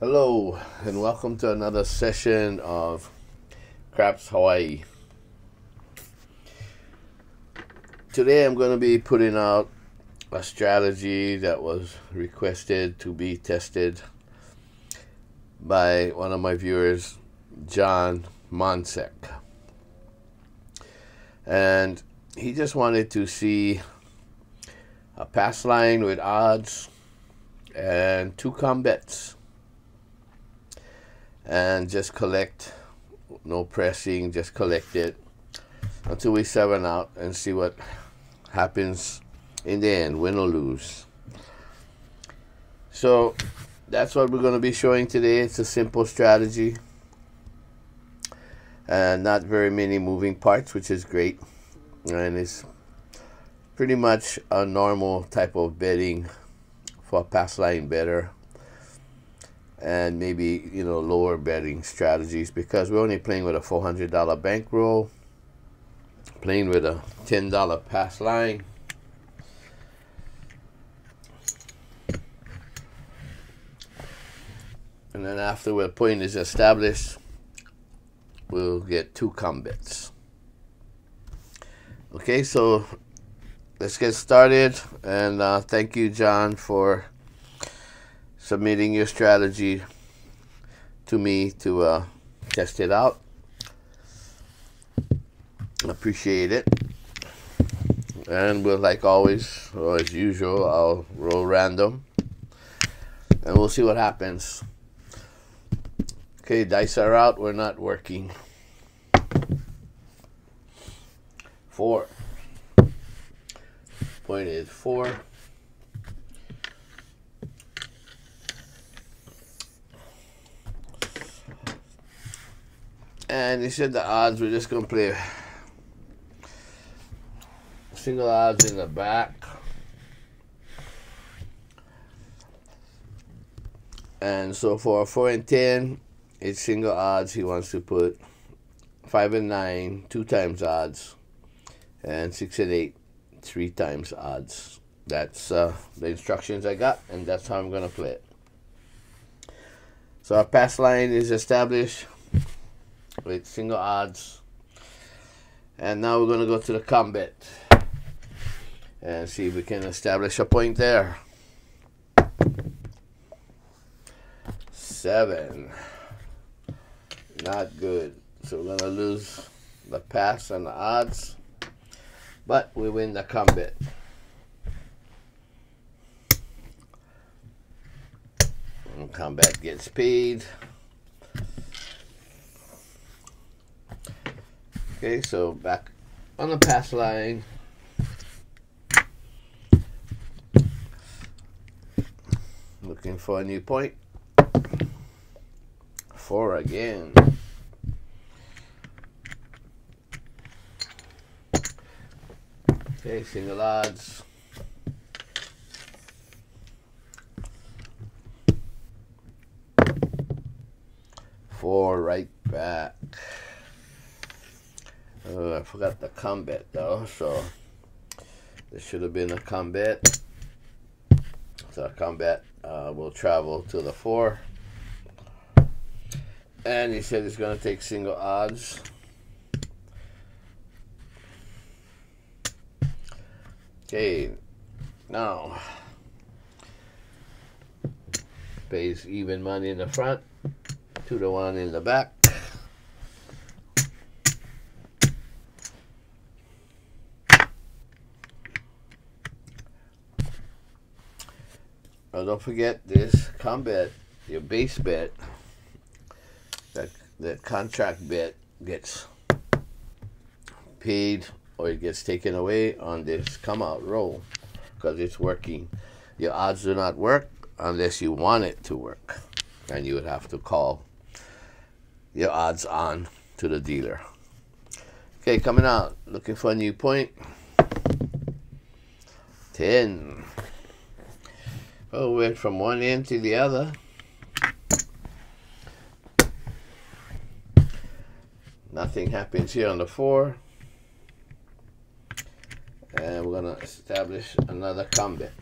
Hello, and welcome to another session of Craps Hawaii. Today I'm going to be putting out a strategy that was requested to be tested by one of my viewers, John Monsek. And he just wanted to see a pass line with odds and 2 combets. And just collect, no pressing, just collect it until we 7 out and see what happens in the end, win or lose. So that's what we're going to be showing today. It's a simple strategy and not very many moving parts, which is great, and it's pretty much a normal type of betting for a pass line better, and maybe lower betting strategies, because we're only playing with a $400 bankroll, playing with a $10 pass line. And then after the point is established, we'll get 2 combets. Okay, so let's get started, and thank you, John, for submitting your strategy to me to test it out. Appreciate it. And we'll, like always, or as usual, I'll roll random and we'll see what happens. Okay, dice are out, we're not working. 4. Point is 4. And he said the odds, we're just going to play single odds in the back. And so for 4 and 10, it's single odds. He wants to put 5 and 9, 2 times odds, and 6 and 8, 3 times odds. That's the instructions I got, and that's how I'm going to play it. So our pass line is established with single odds, and now we're going to go to the combet and see if we can establish a point there. 7, not good, so we're going to lose the pass and the odds, but we win the combet. And combet gets paid. Okay, so back on the pass line. Looking for a new point. 4 again. Okay, single odds. Four right back. I forgot the combet though, so there should have been a combet. So a combet will travel to the 4. And he said he's going to take single odds. Okay, now pays even money in the front, 2 to 1 in the back. Oh, don't forget this combet, your base bet, that contract bet gets paid or it gets taken away on this come out roll, because it's working. Your odds do not work unless you want it to work, and you would have to call your odds on to the dealer. Okay, coming out, looking for a new point. 10. Oh, went from one end to the other. Nothing happens here on the 4. And we're going to establish another combet.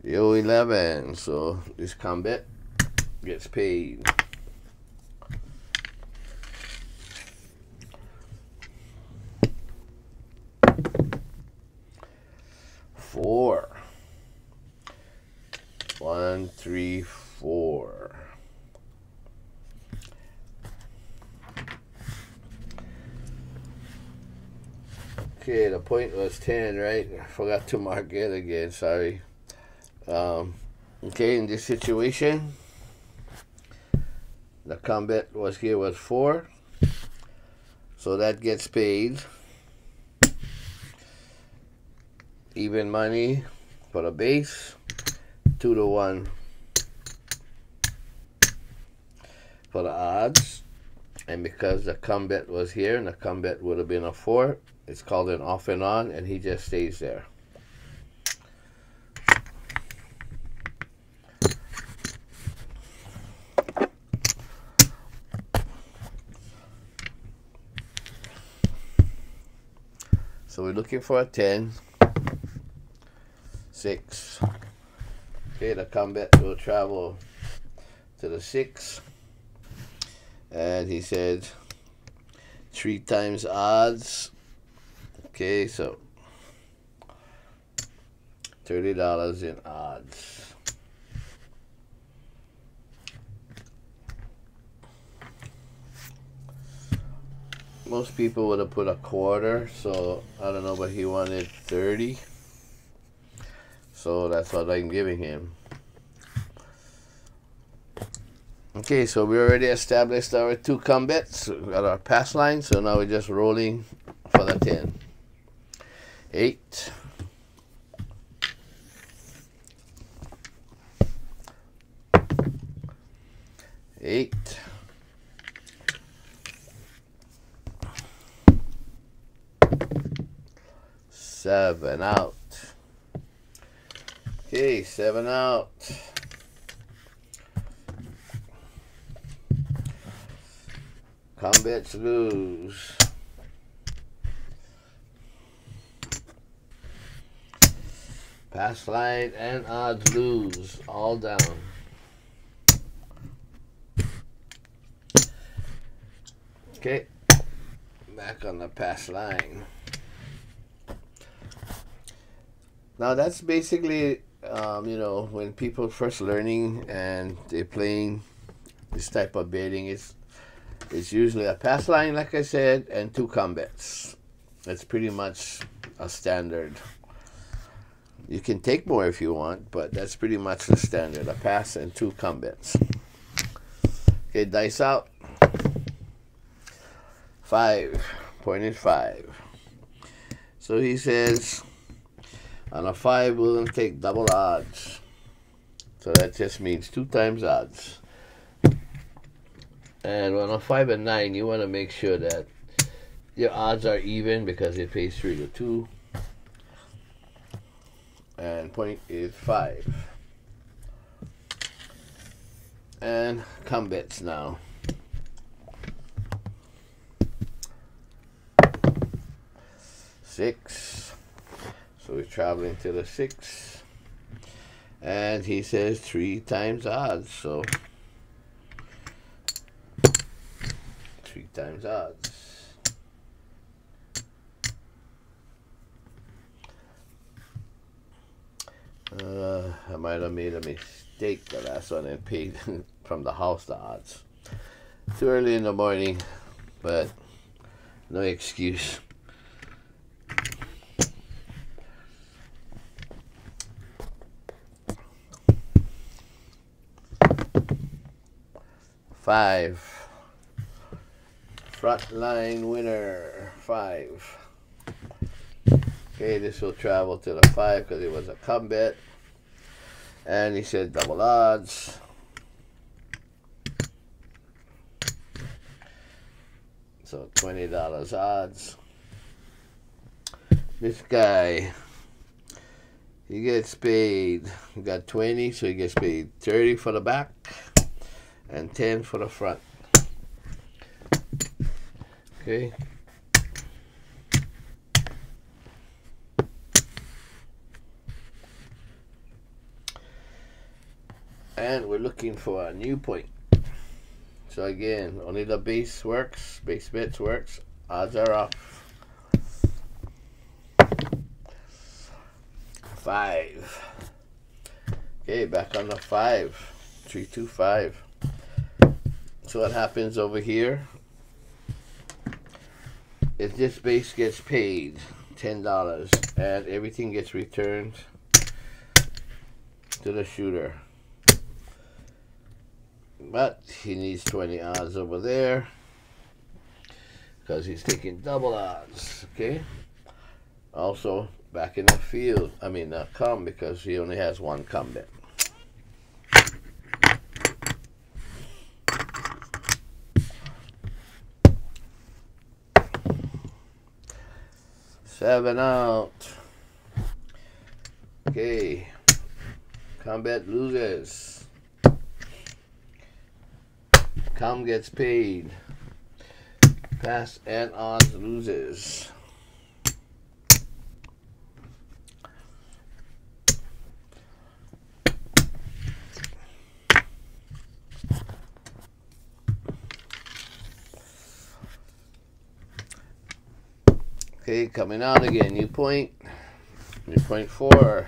Yo 11. So this combat gets paid. Four. 1, 3, 4. Okay, the point was 10, right? I forgot to mark it again, sorry. Okay, in this situation, the combat was here was 4. So that gets paid. Even money for the base. 2 to 1 for the odds. And because the combat was here and the combat would have been a 4, it's called an off and on, and he just stays there. So we're looking for a 10. 6. Okay, the combat will travel to the 6. And he said 3 times odds. Okay, so $30 in odds. Most people would have put a quarter, so I don't know, but he wanted 30. So that's what I'm giving him. Okay, so we already established our 2 combats. We got our pass line, so now we're just rolling for the 10. 8. 8. 7 out. Okay, 7 out. Combats lose. Pass line and odds lose. All down. Okay. Back on the pass line. Now that's basically, you know, when people first learning and they're playing this type of betting, it's usually a pass line, like I said, and 2 combats. That's pretty much a standard. You can take more if you want, but that's pretty much the standard, a pass and 2 combats. Okay, dice out. 5. Point is 5. So he says, on a 5, we're going to take double odds. So that just means 2 times odds. And on a 5 and 9, you want to make sure that your odds are even because it pays 3 to 2. And point is 5. And combats now. 6. So we're traveling to the 6. And he says 3 times odds. So 3 times odds. I might have made a mistake the last one and paid from the house the odds. Too early in the morning, but no excuse. Five. Front line winner. 5. Okay, this will travel to the 5 because it was a combat. And he said double odds. So $20 odds. This guy, he gets paid. He got 20, so he gets paid 30 for the back and 10 for the front. Okay. And we're looking for a new point. So again, only the base works, base bets works, odds are off. 5. Okay, back on the 5. 3, 2, 5. So what happens over here is this base gets paid $10 and everything gets returned to the shooter. But he needs 20 odds over there because he's taking double odds. Okay. Also back in the field, I mean come, because he only has one come bet. Seven out. Okay. Combat loses. Com gets paid. Pass and odds loses. Okay, coming out again. New point. New point 4.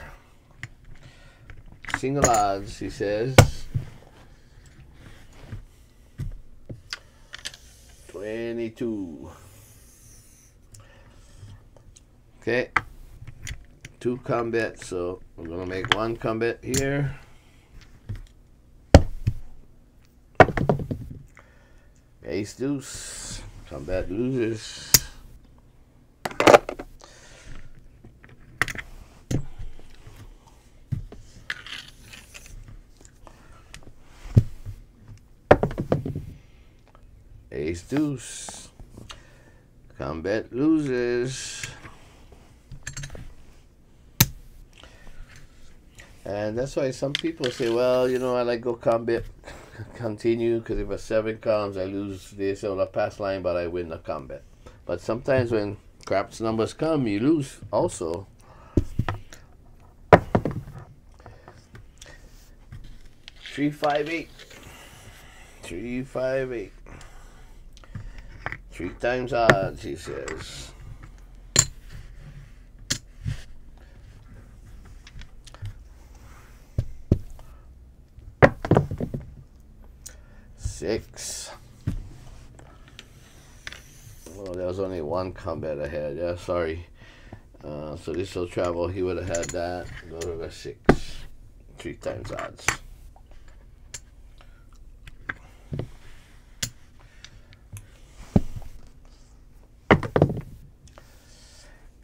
Single odds, he says. 22. Okay. 2 combat, so we're gonna make 1 combat here. Ace deuce. Combat loses. Ace deuce. Combat loses. And that's why some people say, well, you know, I like go combat continue because if a 7 comes, I lose this on the pass line, but I win the combat. But sometimes when craps numbers come, you lose also. 3, 5, 8. 3, 5, 8. 3 times odds, he says. Six. Well, there was only 1 combat ahead. Yeah, sorry. So this will travel. He would have had that. Go to the 6. 3 times odds.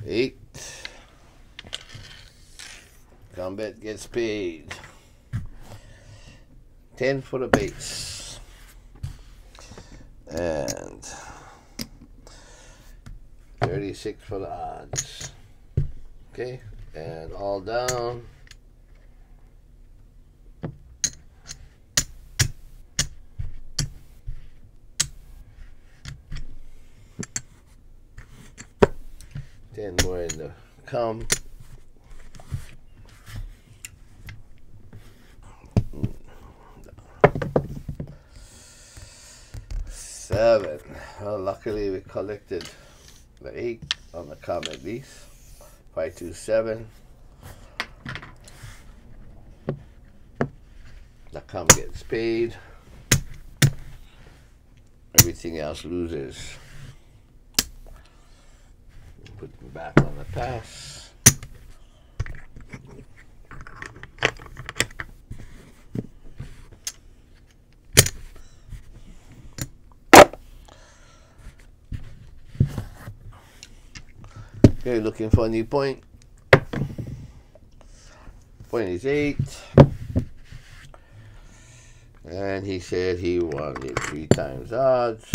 8. Combat gets paid. 10 for the base. And 36 for the odds. Okay, and all down. Ten more in the come. Seven. Well, luckily we collected the 8 on the come at least. 5, 2, 7. The come gets paid. Everything else loses. Put them back on the pass. Okay, looking for a new point. Point is 8. And he said he wanted 3 times odds.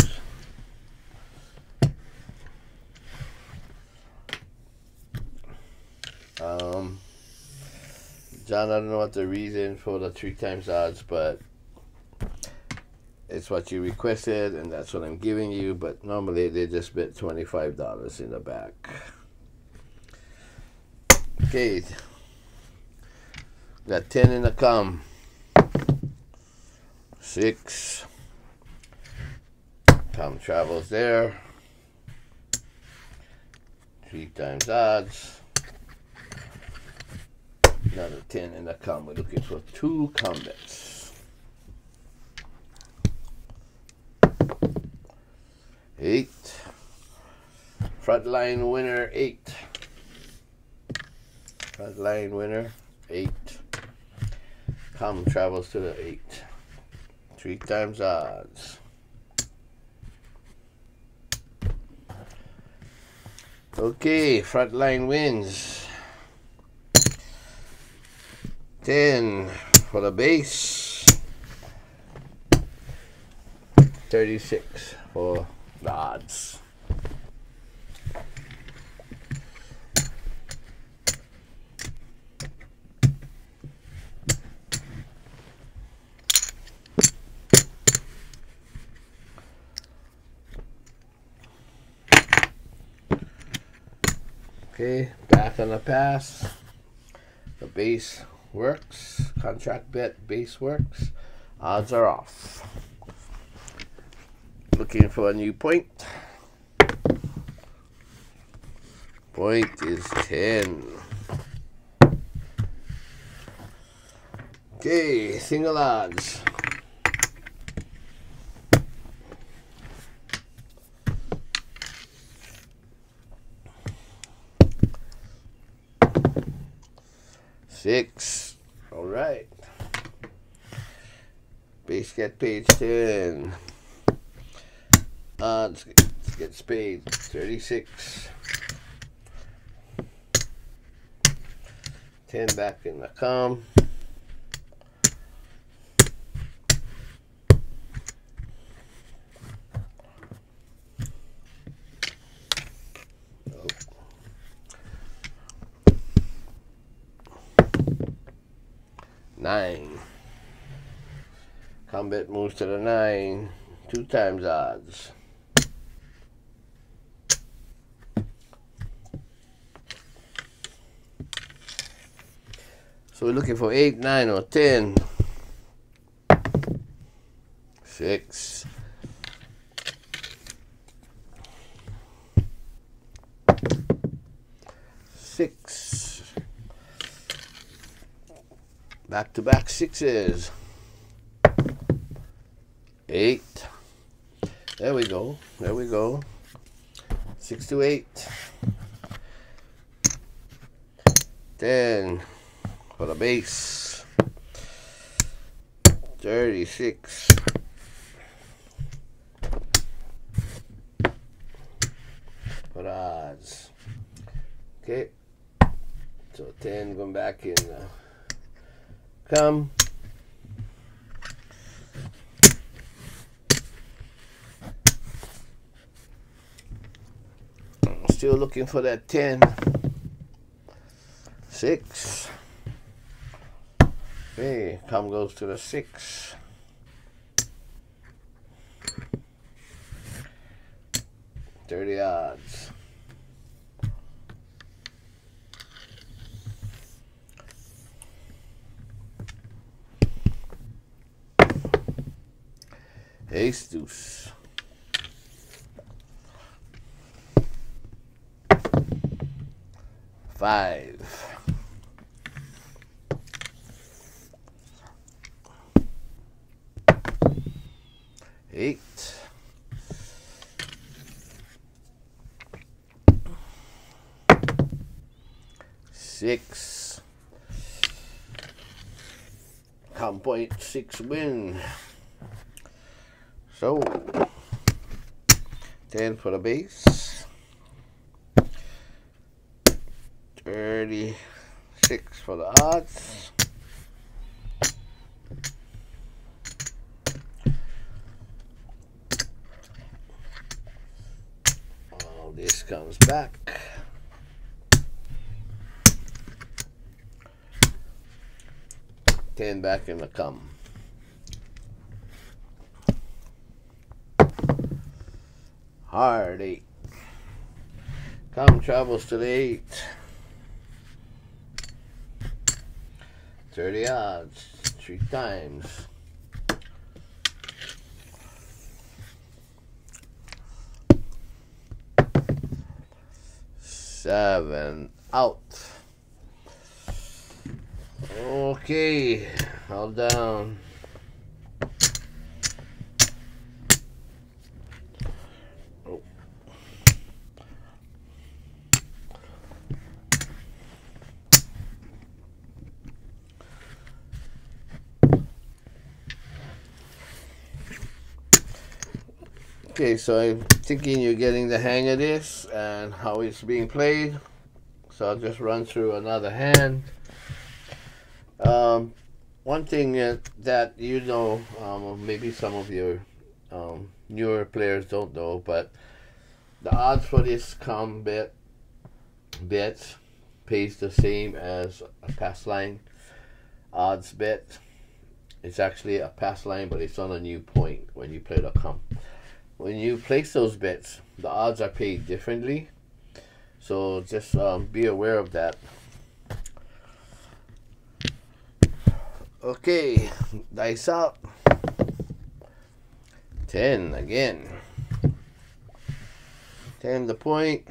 John, I don't know what the reason for the 3 times odds, but it's what you requested, and that's what I'm giving you. But normally they just bet $25 in the back. Okay, got 10 in the come. 6. Come travels there. 3 times odds. Another 10 in the come. We're looking for 2 combats. 8. Frontline winner 8. Frontline winner 8. Come travels to the 8. 3 times odds. Okay, Frontline wins. 10 for the base. 36 for the odds. Okay, back on the pass. The base works. Contract bet base works. Odds are off. Looking for a new point. Point is 10. Okay, single odds. Six. All right. Base get page 10. Odds gets paid 36. 10 back in the com. Nine. Combat moves to the 9. 2 times odds. So we're looking for 8, 9, or 10. 6. 6. Back-to-back 6s. 8. There we go. There we go. 6 to 8. 10 for the base. 36. For the odds. Okay. So 10 going back in. Come. Still looking for that 10. 6. Okay, come goes to the 6. 30 odds. Ace deuce. 5. 8. 6. Count point 6 win. So 10 for the base. 36 for the odds. All this comes back. $10 back in the come. Hard 8. Come travels to the 8. 30 odds. 3 times. 7 out. Okay, all down. Oh. Okay, so I'm thinking you're getting the hang of this and how it's being played. So I'll just run through another hand. One thing that you know, maybe some of your newer players don't know, but the odds for this bet pays the same as a pass line odds bet. It's actually a pass line, but it's on a new point when you play the comp. When you place those bets, the odds are paid differently. So just be aware of that. Okay, dice up. 10 again. 10 the point.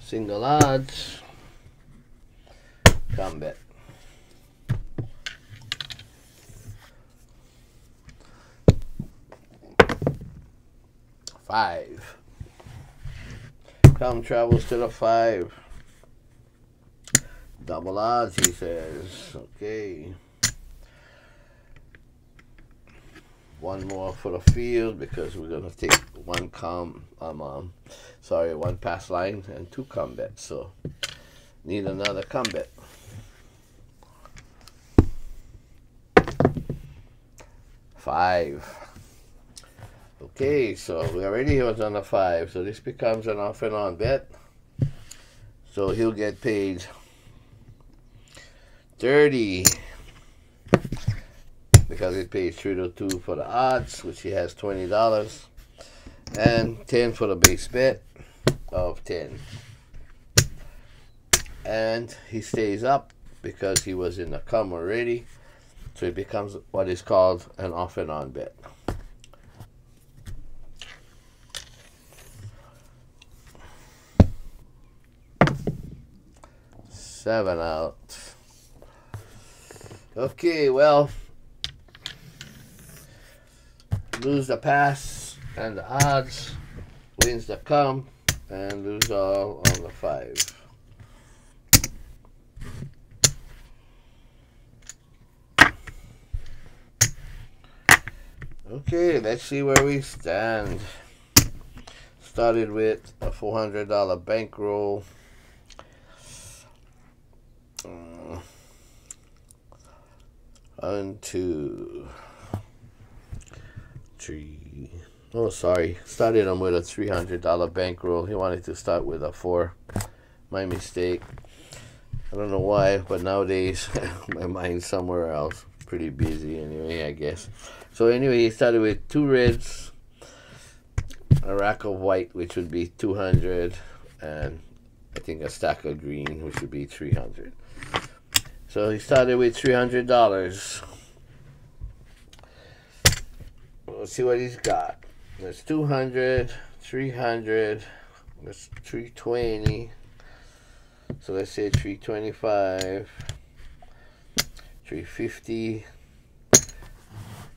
Single odds. Combat. Five. Come travels to the 5. Double odds, he says. Okay. One more for the field because we're gonna take one pass line and 2 combat. So need another combat. 5. Okay, so we already was on a 5, so this becomes an off and on bet. So he'll get paid 30 because it pays 3 to 2 for the odds, which he has $20, and 10 for the base bet of 10. And he stays up because he was in the come already, so it becomes what is called an off and on bet. 7 out. Okay, well, lose the pass and the odds, wins the come, and lose all on the 5. Okay, let's see where we stand. Started with a $400 bankroll. 1, 2, 3. Oh, sorry. Started him with a $300 bankroll. He wanted to start with a 4. My mistake. I don't know why, but nowadays my mind's somewhere else. Pretty busy anyway, I guess. So anyway, he started with 2 reds, a rack of white, which would be 200, and I think a stack of green, which would be 300. So he started with $300. Let's see what he's got. That's 200, 300, that's 320. So let's say 325, 350,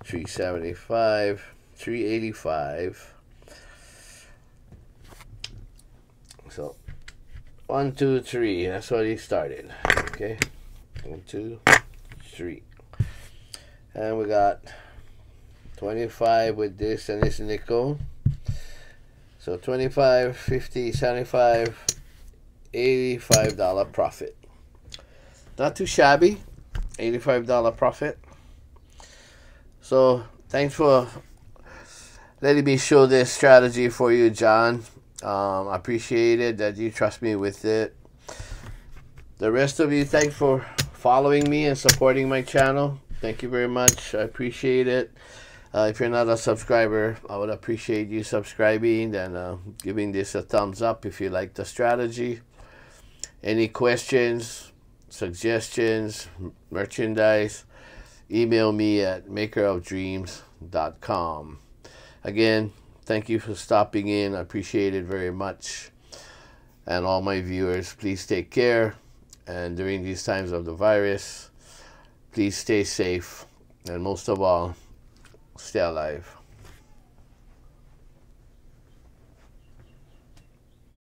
375, 385. So 1, 2, 3. That's what he started. Okay. 1, 2, 3. And we got 25 with this and this nickel. So 25, 50, 75, $85 profit. Not too shabby. $85 profit. So thanks for letting me show this strategy for you, John. I appreciate it that you trust me with it. The rest of you, thanks for following me and supporting my channel. Thank you very much. I appreciate it. If you're not a subscriber, I would appreciate you subscribing and giving this a thumbs up if you like the strategy. Any questions, suggestions, merchandise, email me at makerofdreams.com. Again, thank you for stopping in. I appreciate it very much. And all my viewers, please take care. And during these times of the virus, please stay safe. And most of all, stay alive.